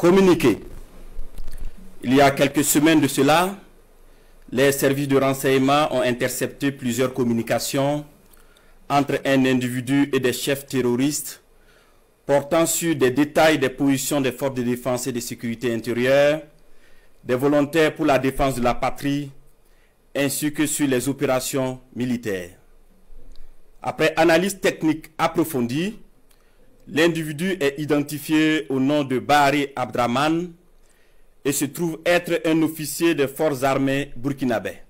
Communiqué. Il y a quelques semaines de cela, les services de renseignement ont intercepté plusieurs communications entre un individu et des chefs terroristes portant sur des détails des positions des forces de défense et de sécurité intérieure, des volontaires pour la défense de la patrie, ainsi que sur les opérations militaires. Après analyse technique approfondie, l'individu est identifié au nom de Bahari Abdraman et se trouve être un officier des forces armées burkinabè.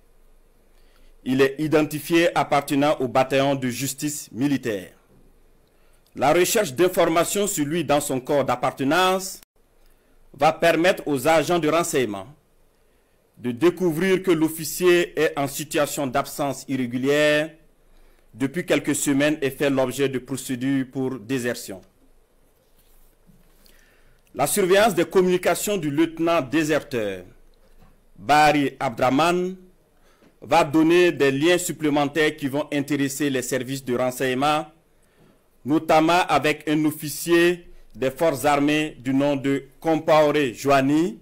Il est identifié appartenant au bataillon de justice militaire. La recherche d'informations sur lui dans son corps d'appartenance va permettre aux agents de renseignement de découvrir que l'officier est en situation d'absence irrégulière depuis quelques semaines et fait l'objet de procédures pour désertion. La surveillance des communications du lieutenant déserteur Bahari Abdraman va donner des liens supplémentaires qui vont intéresser les services de renseignement, notamment avec un officier des forces armées du nom de Compaoré Joani,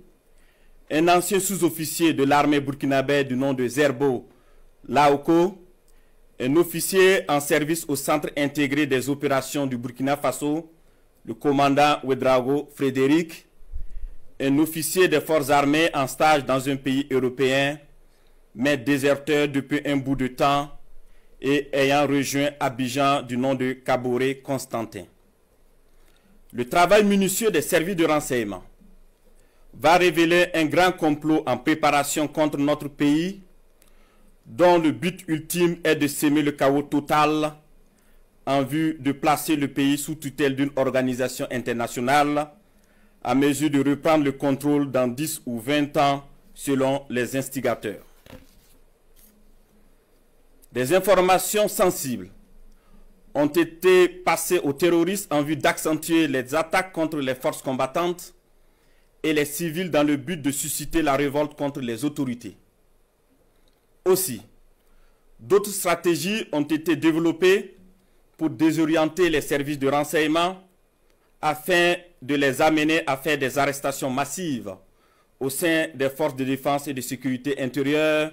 un ancien sous-officier de l'armée burkinabè du nom de Zerbo Laoko, un officier en service au Centre intégré des opérations du Burkina Faso, le commandant Ouedraogo Frédéric, un officier des forces armées en stage dans un pays européen, mais déserteur depuis un bout de temps et ayant rejoint Abidjan du nom de Kaboré Constantin. Le travail minutieux des services de renseignement va révéler un grand complot en préparation contre notre pays, dont le but ultime est de semer le chaos total en vue de placer le pays sous tutelle d'une organisation internationale à mesure de reprendre le contrôle dans 10 ou 20 ans selon les instigateurs. Des informations sensibles ont été passées aux terroristes en vue d'accentuer les attaques contre les forces combattantes et les civils dans le but de susciter la révolte contre les autorités. Aussi, d'autres stratégies ont été développées pour désorienter les services de renseignement afin de les amener à faire des arrestations massives au sein des forces de défense et de sécurité intérieure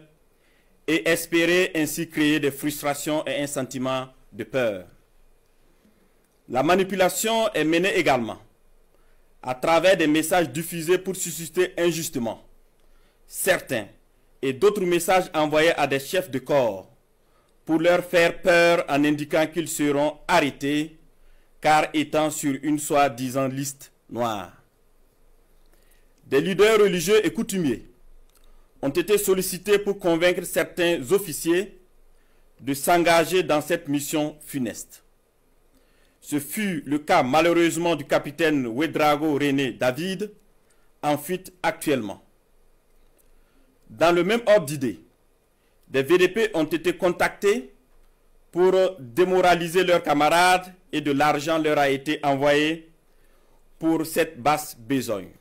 et espérer ainsi créer des frustrations et un sentiment de peur. La manipulation est menée également à travers des messages diffusés pour susciter injustement certains et d'autres messages envoyés à des chefs de corps pour leur faire peur en indiquant qu'ils seront arrêtés car étant sur une soi-disant liste noire. Des leaders religieux et coutumiers ont été sollicités pour convaincre certains officiers de s'engager dans cette mission funeste. Ce fut le cas malheureusement du capitaine Ouedraogo René David, en fuite actuellement. Dans le même ordre d'idée, des VDP ont été contactés pour démoraliser leurs camarades et de l'argent leur a été envoyé pour cette basse besogne.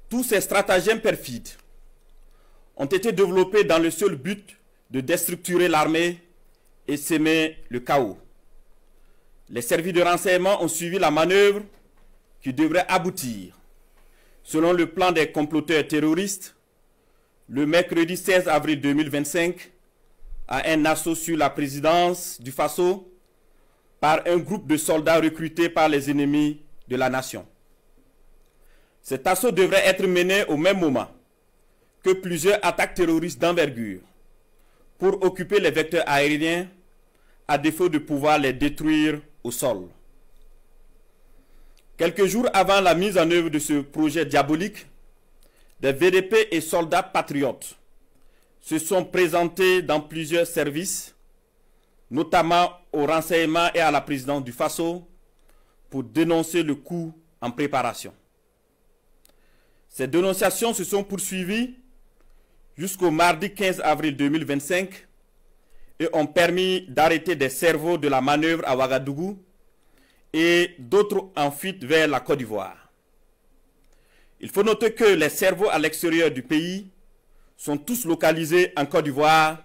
Tous ces stratagèmes perfides ont été développés dans le seul but de déstructurer l'armée et semer le chaos. Les services de renseignement ont suivi la manœuvre qui devrait aboutir, selon le plan des comploteurs terroristes, le mercredi 16 avril 2025, à un assaut sur la présidence du Faso par un groupe de soldats recrutés par les ennemis de la nation. Cet assaut devrait être mené au même moment que plusieurs attaques terroristes d'envergure pour occuper les vecteurs aériens à défaut de pouvoir les détruire au sol. Quelques jours avant la mise en œuvre de ce projet diabolique, des VDP et soldats patriotes se sont présentés dans plusieurs services, notamment au renseignement et à la présidence du Faso, pour dénoncer le coup en préparation. Ces dénonciations se sont poursuivies jusqu'au mardi 15 avril 2025 et ont permis d'arrêter des cerveaux de la manœuvre à Ouagadougou et d'autres en fuite vers la Côte d'Ivoire. Il faut noter que les cerveaux à l'extérieur du pays sont tous localisés en Côte d'Ivoire,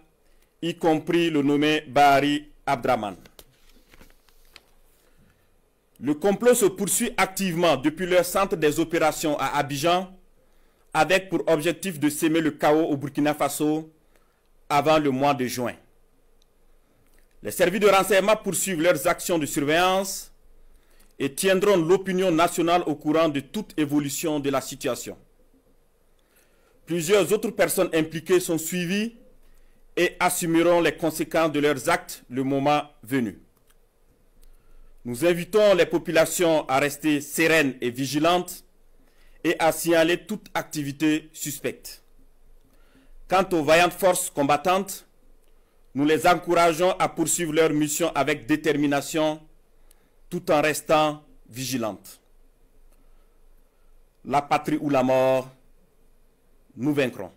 y compris le nommé Bahari Abdraman. Le complot se poursuit activement depuis leur centre des opérations à Abidjan, avec pour objectif de semer le chaos au Burkina Faso avant le mois de juin. Les services de renseignement poursuivent leurs actions de surveillance et tiendront l'opinion nationale au courant de toute évolution de la situation. Plusieurs autres personnes impliquées sont suivies et assumeront les conséquences de leurs actes le moment venu. Nous invitons les populations à rester sereines et vigilantes et à signaler toute activité suspecte. Quant aux vaillantes forces combattantes, nous les encourageons à poursuivre leur mission avec détermination tout en restant vigilantes. La patrie ou la mort, nous vaincrons.